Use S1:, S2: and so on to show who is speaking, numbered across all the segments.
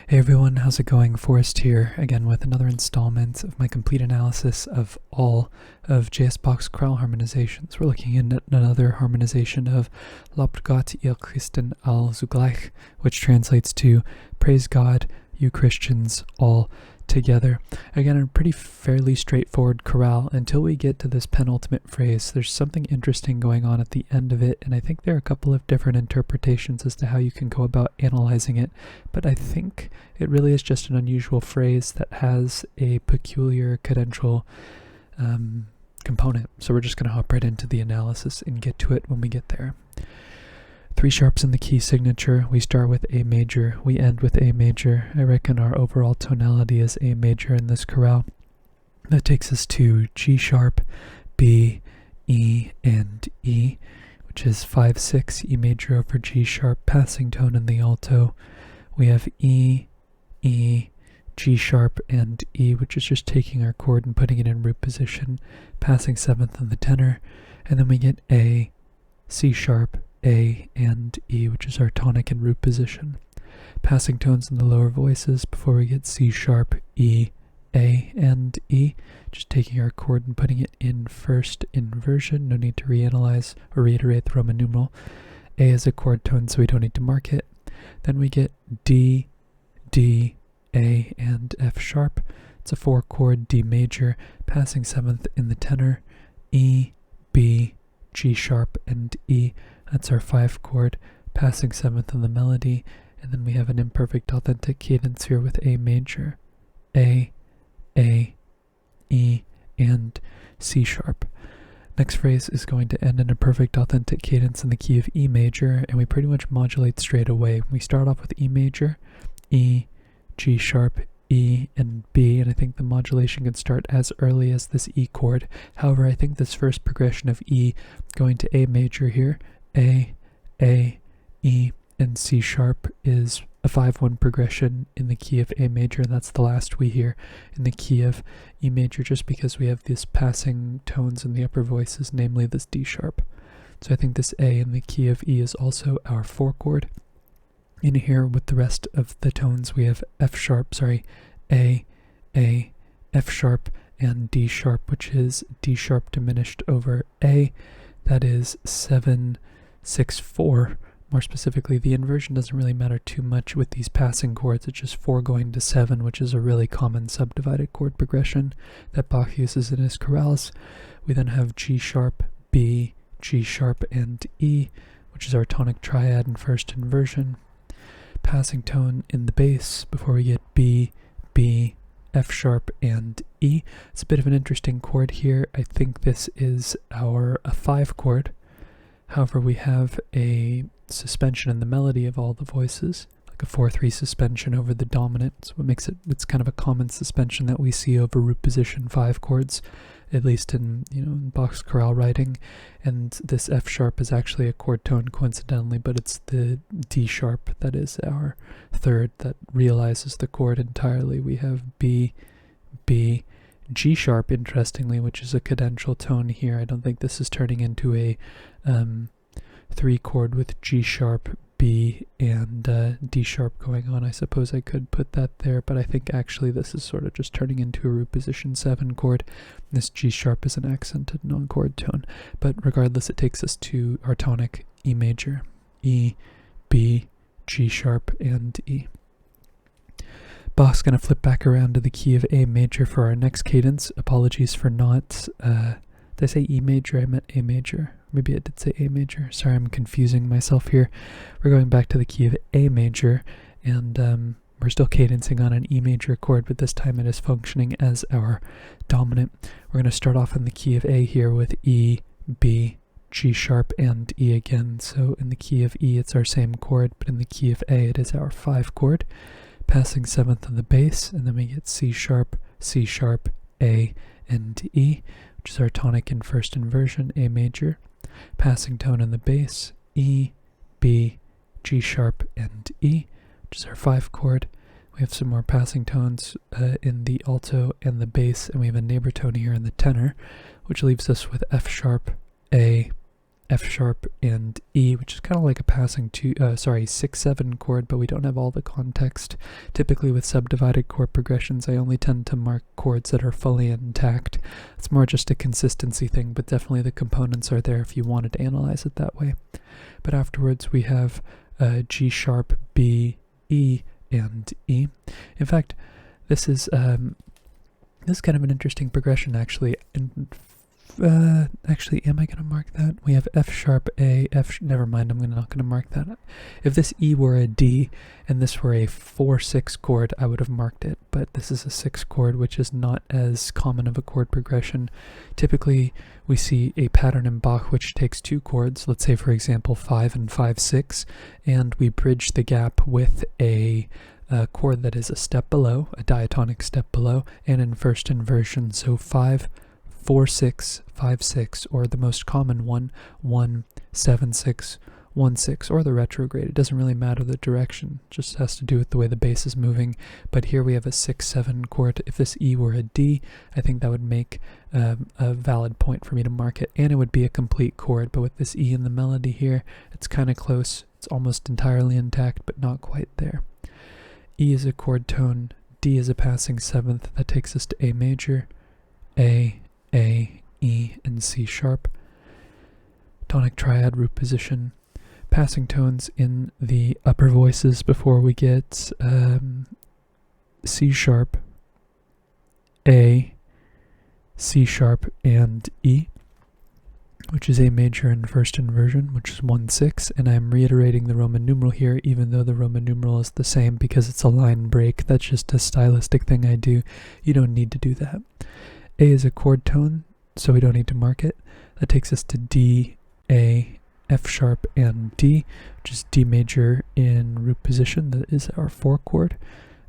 S1: Hey everyone, how's it going? Forrest here, again with another installment of my complete analysis of all of J.S. Bach's chorale harmonizations. We're looking at another harmonization of Lobt, Gott, ihr Christen, allzugleich, which translates to praise God, you Christians, all together. Again, a pretty fairly straightforward chorale until we get to this penultimate phrase. There's something interesting going on at the end of it, and I think there are a couple of different interpretations as to how you can go about analyzing it, but I think it really is just an unusual phrase that has a peculiar cadential component. So we're just going to hop right into the analysis and get to it when we get there. 3 sharps in the key signature. We start with A major, we end with A major. I reckon our overall tonality is A major in this chorale. That takes us to G sharp, B, E, and E, which is 5-6, E major over G sharp, passing tone in the alto. We have E, E, G sharp, and E, which is just taking our chord and putting it in root position, passing 7th in the tenor, and then we get A, C sharp, A, and E, which is our tonic in root position. Passing tones in the lower voices before we get C sharp, E, A, and E, just taking our chord and putting it in first inversion. No need to reanalyze or reiterate the Roman numeral. A is a chord tone, so we don't need to mark it. Then we get D, D, A, and F sharp. It's a 4-chord D major, passing 7th in the tenor. E, B, G sharp, and E. That's our 5-chord, passing 7th in the melody, and then we have an imperfect authentic cadence here with A major, A, E, and C sharp. Next phrase is going to end in a perfect authentic cadence in the key of E major, and we pretty much modulate straight away. We start off with E major, E, G sharp, E, and B, and I think the modulation can start as early as this E chord. However, I think this first progression of E going to A major here, A, E, and C sharp is a 5-1 progression in the key of A major, and that's the last we hear in the key of E major, just because we have these passing tones in the upper voices, namely this D sharp. So I think this A in the key of E is also our 4-chord. In here with the rest of the tones we have F sharp, A, F sharp, and D sharp, which is D sharp diminished over A. That is 7, 6, 4. More specifically, the inversion doesn't really matter too much with these passing chords. It's just 4 going to 7, which is a really common subdivided chord progression that Bach uses in his chorales. We then have G sharp, B, G sharp, and E, which is our tonic triad in first inversion. Passing tone in the bass before we get B, F sharp, and E. It's a bit of an interesting chord here. I think this is a 5-chord. However, we have a suspension in the melody of all the voices, like a 4-3 suspension over the dominant. So what makes it's kind of a common suspension that we see over root position 5 chords, at least in Bach's chorale writing. And this F sharp is actually a chord tone coincidentally, but it's the D sharp that is our 3rd that realizes the chord entirely. We have B, G sharp, interestingly, which is a cadential tone here. I don't think this is turning into a 3-chord with G sharp, B, and D sharp going on. I suppose I could put that there, but I think actually this is sort of just turning into a root position 7 chord. This G sharp is an accented non-chord tone, but regardless, it takes us to our tonic E major, E, B, G sharp, and E. Bach's going to flip back around to the key of A major for our next cadence. Apologies for not, did I say E major? I meant A major. Maybe I did say A major. Sorry, I'm confusing myself here. We're going back to the key of A major, and we're still cadencing on an E major chord, but this time it is functioning as our dominant. We're going to start off in the key of A here with E, B, G sharp, and E again. So in the key of E, it's our same chord, but in the key of A, it is our 5-chord. Passing 7th on the bass, and then we get C sharp, A, and E, which is our tonic in first inversion, A major. Passing tone in the bass, E, B, G sharp, and E, which is our 5-chord. We have some more passing tones in the alto and the bass, and we have a neighbor tone here in the tenor, which leaves us with F sharp, A, F sharp and E, which is kind of like a passing 6/7 chord, but we don't have all the context. Typically with subdivided chord progressions, I only tend to mark chords that are fully intact. It's more just a consistency thing, but definitely the components are there if you wanted to analyze it that way. But afterwards we have G sharp, B, E, and E. In fact, this is kind of an interesting progression actually. Actually, am I going to mark that? We have F sharp, A, never mind, I'm not going to mark that. If this E were a D and this were a 4/6 chord, I would have marked it, but this is a 6 chord, which is not as common of a chord progression. Typically, we see a pattern in Bach which takes 2 chords, let's say for example 5 and 5/6, and we bridge the gap with a chord that is a step below, a diatonic step below, and in first inversion, so 5, 4/6, 5/6, or the most common one, 1/7/6, 1/6, or the retrograde. It doesn't really matter the direction, it just has to do with the way the bass is moving. But here we have a 6/7 chord. If this E were a D, I think that would make a valid point for me to mark it, and it would be a complete chord. But with this E in the melody here, it's kind of close. It's almost entirely intact, but not quite there. E is a chord tone, D is a passing 7th. That takes us to A major, A, E, and C sharp. Tonic triad root position. Passing tones in the upper voices before we get C sharp, A, C sharp, and E, which is A major in first inversion, which is 1/6, and I'm reiterating the Roman numeral here, even though the Roman numeral is the same because it's a line break. That's just a stylistic thing I do. You don't need to do that. A is a chord tone, so we don't need to mark it. That takes us to D, A, F sharp, and D, which is D major in root position. That is our 4 chord,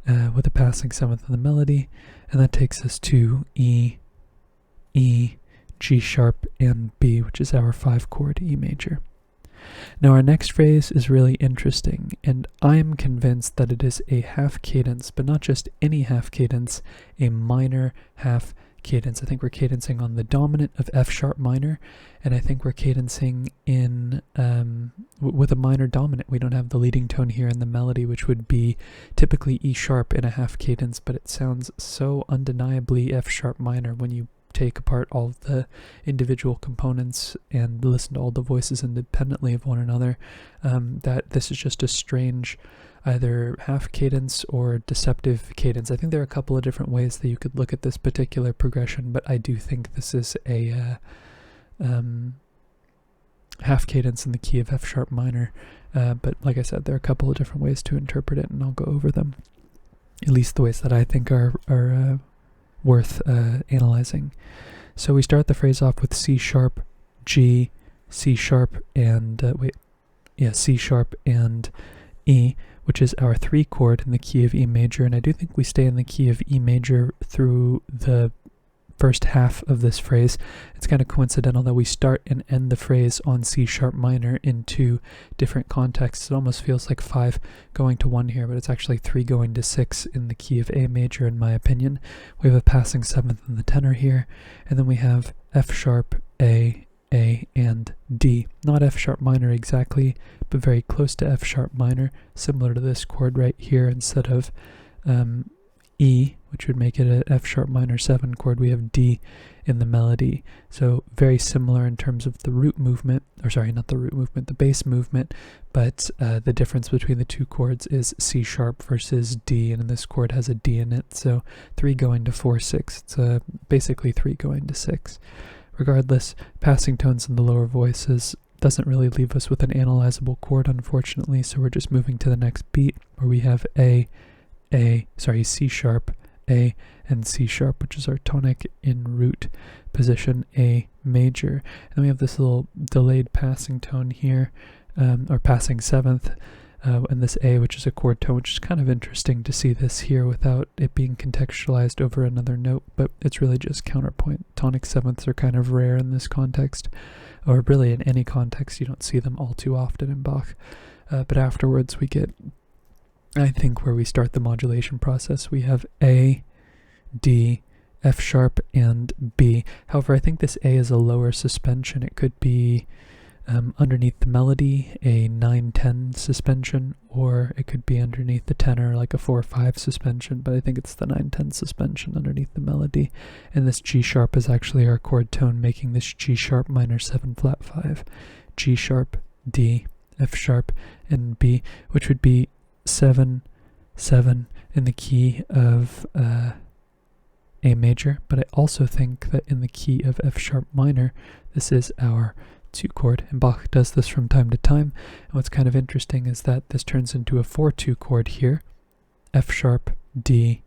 S1: with a passing 7th in the melody, and that takes us to E, G sharp, and B, which is our 5 chord E major. Now our next phrase is really interesting, and I'm convinced that it is a half cadence, but not just any half cadence, a minor half cadence. I think we're cadencing on the dominant of F sharp minor, and I think we're cadencing in with a minor dominant. We don't have the leading tone here in the melody, which would be typically E sharp in a half cadence, but it sounds so undeniably F sharp minor when you take apart all of the individual components and listen to all the voices independently of one another, that this is just a strange either half cadence or deceptive cadence. I think there are a couple of different ways that you could look at this particular progression, but I do think this is a half cadence in the key of F sharp minor. But like I said, there are a couple of different ways to interpret it, and I'll go over them, at least the ways that I think are worth analyzing. So we start the phrase off with C sharp, G, C sharp, and C sharp and E, which is our 3 chord in the key of E major, and I do think we stay in the key of E major through the first half of this phrase. It's kind of coincidental that we start and end the phrase on C sharp minor in 2 different contexts. It almost feels like 5 going to 1 here, but it's actually 3 going to 6 in the key of A major, in my opinion. We have a passing 7th in the tenor here, and then we have F sharp, A, and D. Not F sharp minor exactly, but very close to F sharp minor, similar to this chord right here. Instead of E, which would make it a F sharp minor 7 chord, we have D in the melody. So very similar in terms of the root movement, or sorry, not the root movement, the bass movement, but the difference between the 2 chords is C sharp versus D, and this chord has a D in it, so 3 going to 4/6. It's basically 3 going to 6. Regardless, passing tones in the lower voices doesn't really leave us with an analyzable chord, unfortunately, so we're just moving to the next beat, where we have C sharp, A, and C sharp, which is our tonic in root position, A major. And then we have this little delayed passing tone here, or passing 7th, and this A, which is a chord tone, which is kind of interesting to see this here without it being contextualized over another note, but it's really just counterpoint. Tonic 7ths are kind of rare in this context, or really in any context. You don't see them all too often in Bach. But afterwards we get, I think, where we start the modulation process. We have A, D, F sharp, and B. However, I think this A is a lower suspension. It could be underneath the melody, a 9-10 suspension, or it could be underneath the tenor, like a 4-5 suspension, but I think it's the 9-10 suspension underneath the melody. And this G sharp is actually our chord tone, making this G sharp minor 7 flat 5, G sharp, D, F sharp, and B, which would be 7, 7 in the key of A major. But I also think that in the key of F sharp minor, this is our 2 chord, and Bach does this from time to time. And what's kind of interesting is that this turns into a 4-2 chord here, F sharp, D,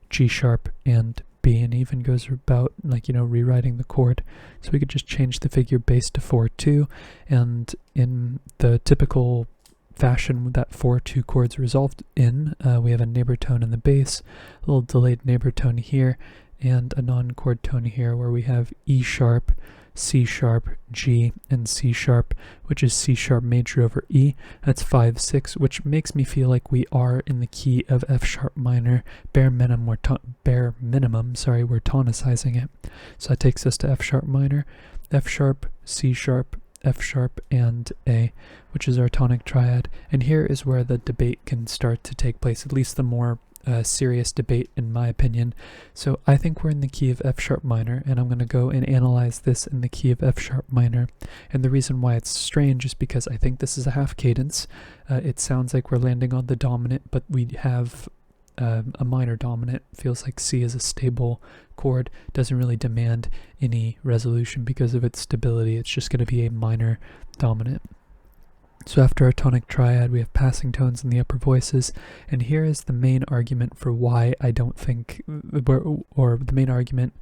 S1: G sharp, and B, and even goes about, like, rewriting the chord. So we could just change the figure bass to 4-2, and in the typical fashion that 4-2 chords resolved in, we have a neighbor tone in the bass, a little delayed neighbor tone here, and a non-chord tone here where we have E sharp, C sharp, G, and C sharp, which is C sharp major over E. That's 5-6, which makes me feel like we are in the key of F sharp minor. Bare minimum, we're tonicizing it. So that takes us to F sharp minor, F sharp, C sharp, F sharp, and A, which is our tonic triad. And here is where the debate can start to take place, at least the more serious debate in my opinion. So I think we're in the key of F sharp minor, and I'm going to go and analyze this in the key of F sharp minor. And the reason why it's strange is because I think this is a half cadence. It sounds like we're landing on the dominant, but we have a minor dominant. Feels like C is a stable chord, doesn't really demand any resolution because of its stability. It's just going to be a minor dominant. So after our tonic triad, we have passing tones in the upper voices, and here is the main argument for why I don't think, or the main argument,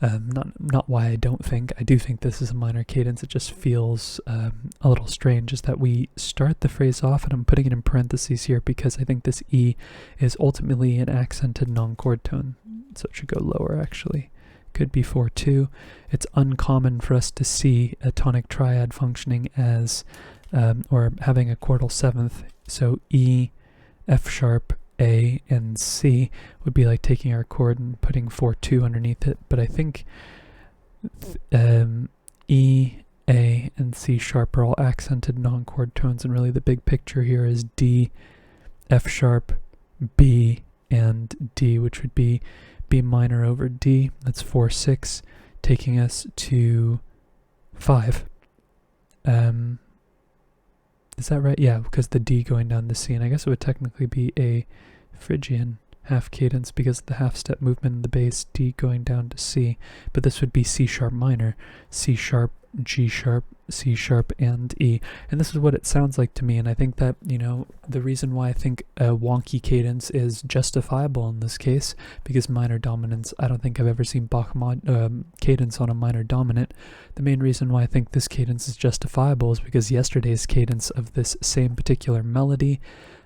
S1: not why I don't think, I do think this is a minor cadence. It just feels a little strange, is that we start the phrase off, and I'm putting it in parentheses here because I think this E is ultimately an accented non-chord tone, so it should go lower actually. Could be 4-2. It's uncommon for us to see a tonic triad functioning as or having a chordal 7th, so E, F sharp, A, and C would be like taking our chord and putting 4-2 underneath it. But I think E, A, and C sharp are all accented non-chord tones, and really the big picture here is D, F sharp, B, and D, which would be B minor over D. That's 4-6, taking us to 5. Is that right? Yeah, because the D going down to C, and I guess it would technically be a Phrygian half cadence because of the half step movement in the bass, D going down to C, but this would be C sharp minor, C sharp, G sharp, C sharp, and E. And this is what it sounds like to me, and I think that, the reason why I think a wonky cadence is justifiable in this case, because minor dominants, I don't think I've ever seen Bach cadence on a minor dominant. The main reason why I think this cadence is justifiable is because yesterday's cadence of this same particular melody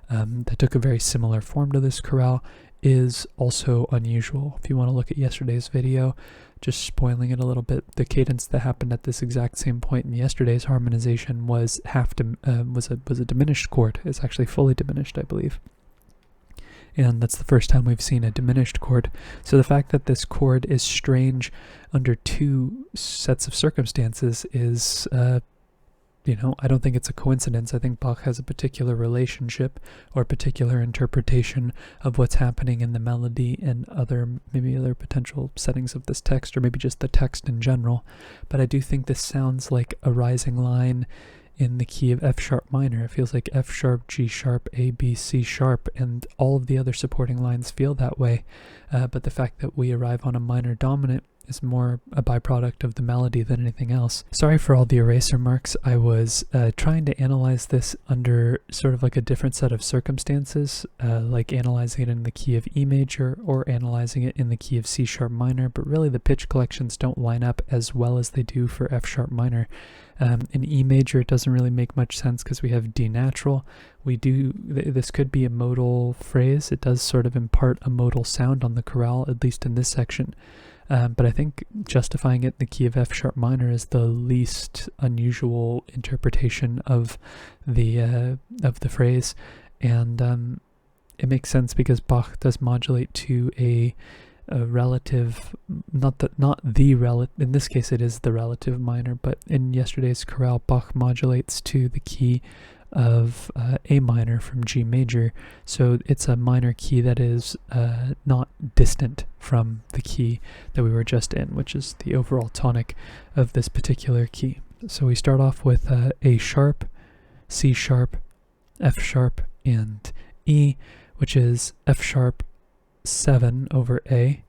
S1: that took a very similar form to this chorale is also unusual. If you want to look at yesterday's video, just spoiling it a little bit, the cadence that happened at this exact same point in yesterday's harmonization was was a diminished chord. It's actually fully diminished, I believe. And that's the first time we've seen a diminished chord. So the fact that this chord is strange under two sets of circumstances is I don't think it's a coincidence. I think Bach has a particular relationship or particular interpretation of what's happening in the melody and maybe other potential settings of this text, or maybe just the text in general. But I do think this sounds like a rising line in the key of F sharp minor. It feels like F sharp, G sharp, A, B, C sharp, and all of the other supporting lines feel that way. But the fact that we arrive on a minor dominant is more a byproduct of the melody than anything else. Sorry for all the eraser marks. I was trying to analyze this under sort of like a different set of circumstances, like analyzing it in the key of E major or analyzing it in the key of C sharp minor, but really the pitch collections don't line up as well as they do for F sharp minor. In E major, it doesn't really make much sense because we have D natural. This could be a modal phrase. It does sort of impart a modal sound on the chorale, at least in this section. But I think justifying it in the key of F sharp minor is the least unusual interpretation of the phrase, and it makes sense because Bach does modulate to a a relative, not the relative, in this case it is the relative minor, but in yesterday's chorale, Bach modulates to the key of A minor from G major, so it's a minor key that is not distant from the key that we were just in, which is the overall tonic of this particular key. So we start off with A sharp, C sharp, F sharp, and E, which is F sharp 7 over A,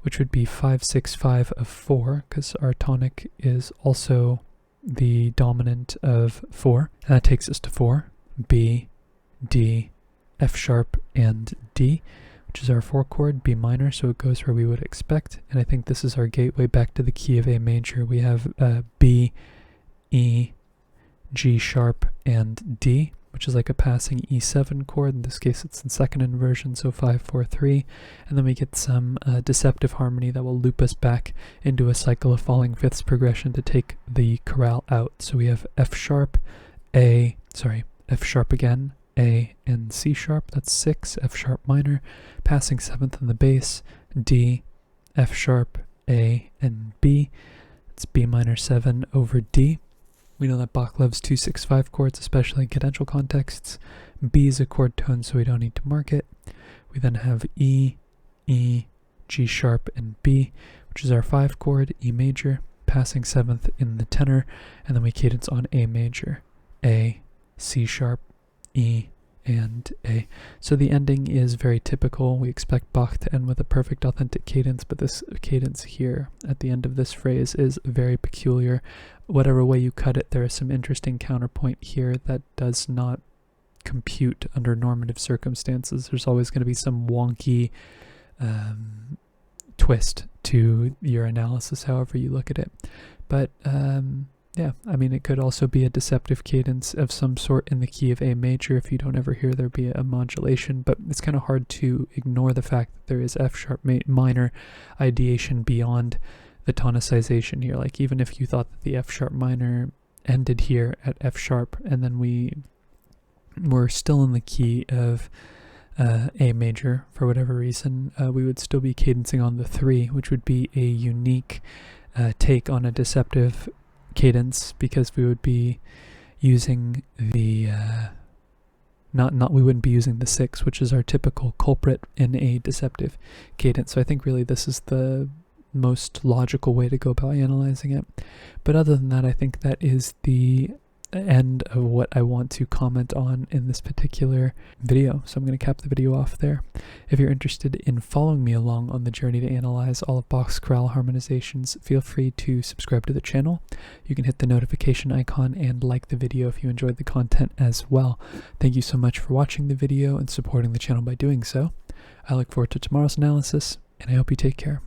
S1: which would be 5, 6, 5 of 4, because our tonic is also the dominant of 4, and that takes us to 4, B, D, F sharp, and D, which is our 4 chord, B minor, so it goes where we would expect, and I think this is our gateway back to the key of A major. We have B, E, G sharp, and D, which is like a passing E7 chord. In this case it's in second inversion, so 5, 4, 3, and then we get some deceptive harmony that will loop us back into a cycle of falling fifths progression to take the chorale out. So we have F sharp, F sharp again, A, and C sharp, that's 6, F sharp minor, passing 7th in the bass, D, F sharp, A, and B, it's B minor 7 over D. We know that Bach loves 2, 6, 5 chords, especially in cadential contexts. B is a chord tone, so we don't need to mark it. We then have E, E, G sharp, and B, which is our 5 chord, E major, passing 7th in the tenor, and then we cadence on A major, A, C sharp, E, and A. So the ending is very typical. We expect Bach to end with a perfect authentic cadence, but this cadence here at the end of this phrase is very peculiar. Whatever way you cut it, there is some interesting counterpoint here that does not compute under normative circumstances. There's always going to be some wonky twist to your analysis, however you look at it. But yeah, I mean, it could also be a deceptive cadence of some sort in the key of A major if you don't ever hear there be a modulation, but it's kind of hard to ignore the fact that there is F sharp minor ideation beyond the tonicization here. Like, even if you thought that the F sharp minor ended here at F sharp and then we were still in the key of A major for whatever reason, we would still be cadencing on the 3, which would be a unique take on a deceptive cadence, because we would be using the we wouldn't be using the 6, which is our typical culprit in a deceptive cadence. So I think really this is the most logical way to go about analyzing it. But other than that, I think that is the end of what I want to comment on in this particular video. So I'm going to cap the video off there. If you're interested in following me along on the journey to analyze all of Bach's chorale harmonizations, feel free to subscribe to the channel. You can hit the notification icon and like the video if you enjoyed the content as well. Thank you so much for watching the video and supporting the channel by doing so. I look forward to tomorrow's analysis, and I hope you take care.